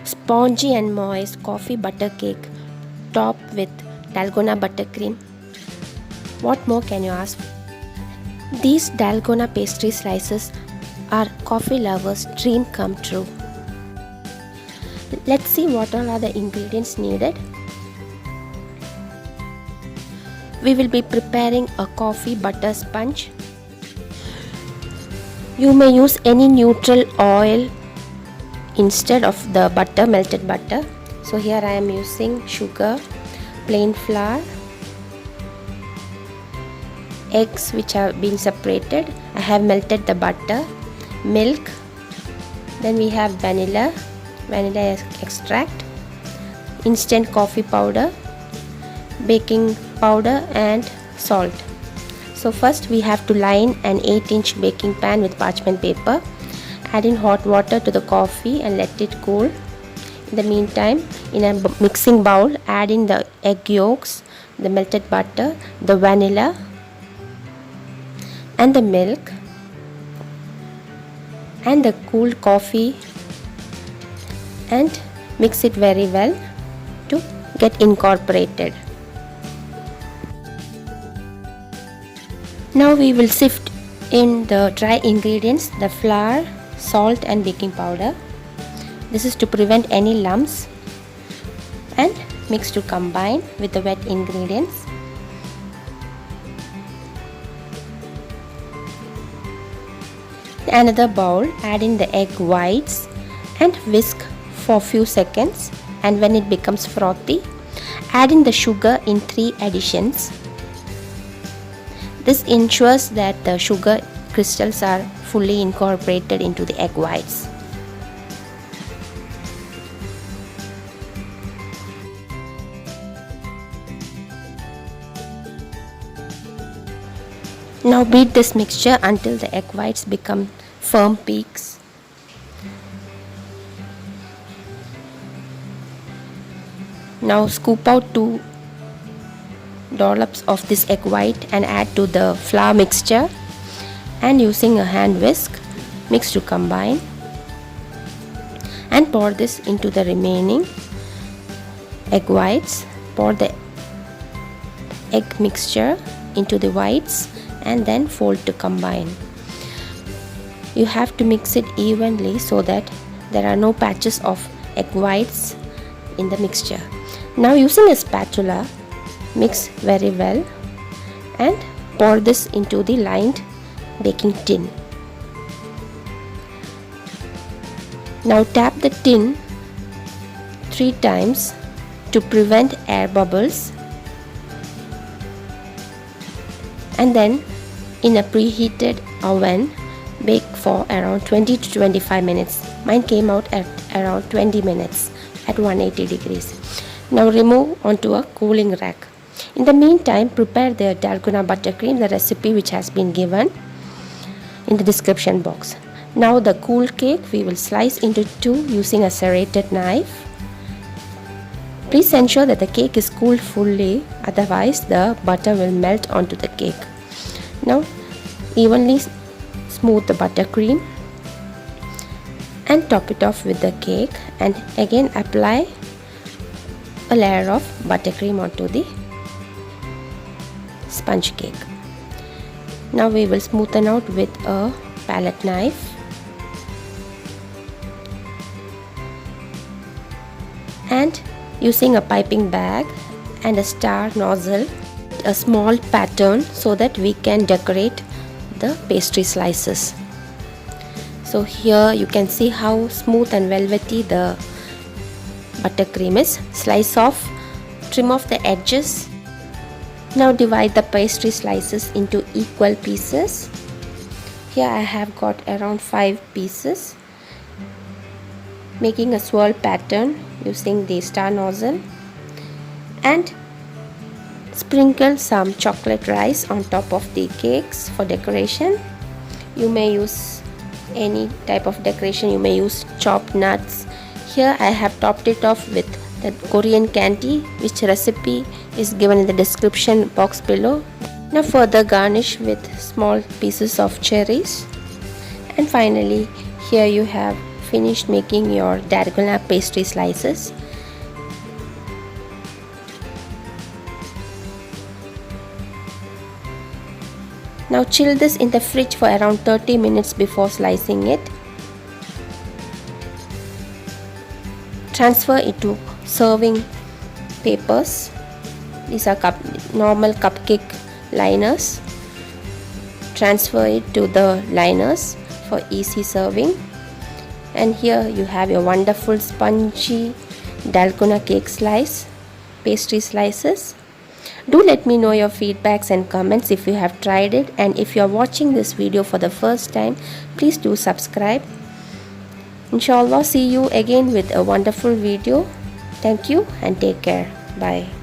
Spongy and moist coffee butter cake topped with Dalgona buttercream. What more can you ask? These Dalgona pastry slices are coffee lovers' dream come true. Let's see what all are the ingredients needed. We will be preparing a coffee butter sponge. You may use any neutral oil instead of the butter, melted butter. So here I am using sugar, plain flour, eggs which have been separated. I have melted the butter, milk, then we have vanilla extract, instant coffee powder, baking powder and salt. So first we have to line an 8-inch baking pan with parchment paper. Add in hot water to the coffee and let it cool. In the meantime, in a mixing bowl, add in the egg yolks, the melted butter, the vanilla and the milk and the cooled coffee and mix it very well to get incorporated. Now we will sift in the dry ingredients, the flour, salt and baking powder. This is to prevent any lumps, and mix to combine with the wet ingredients. In another bowl, add in the egg whites and whisk for few seconds, and when it becomes frothy, add in the sugar in 3 additions. This ensures that the sugar crystals are fully incorporated into the egg whites. Now beat this mixture until the egg whites become firm peaks. Now scoop out 2 dollops of this egg white and add to the flour mixture, and using a hand whisk, mix to combine and pour this into the remaining egg whites. Pour the egg mixture into the whites and then fold to combine. You have to mix it evenly so that there are no patches of egg whites in the mixture. Now using a spatula, mix very well and pour this into the lined baking tin. Now tap the tin 3 times to prevent air bubbles, and then in a preheated oven bake for around 20 to 25 minutes. Mine came out at around 20 minutes at 180 degrees. Now remove onto a cooling rack. In the meantime, prepare the Dalgona buttercream, the recipe which has been given in the description box. Now the cool cake we will slice into 2 using a serrated knife. Please ensure that the cake is cooled fully, otherwise the butter will melt onto the cake. Now evenly smooth the buttercream and top it off with the cake, and again apply a layer of buttercream onto the sponge cake. Now we will smoothen out with a palette knife. And using a piping bag and a star nozzle, a small pattern so that we can decorate the pastry slices. So here you can see how smooth and velvety the buttercream is. Slice off, trim off the edges. Now divide the pastry slices into equal pieces. Here I have got around 5 pieces. Making a swirl pattern using the star nozzle, and sprinkle some chocolate rice on top of the cakes for decoration. You may use any type of decoration. You may use chopped nuts. Here I have topped it off with the Korean candy, which recipe is given in the description box below. Now further garnish with small pieces of cherries, and finally here you have finished making your Dalgona pastry slices. Now chill this in the fridge for around 30 minutes before slicing it. Transfer it to serving papers. These are normal cupcake liners. Transfer it to the liners for easy serving. And here you have your wonderful spongy Dalgona cake pastry slices. Do let me know your feedbacks and comments if you have tried it, and if you are watching this video for the first time, please do subscribe. Inshallah, see you again with a wonderful video. Thank you and take care. Bye.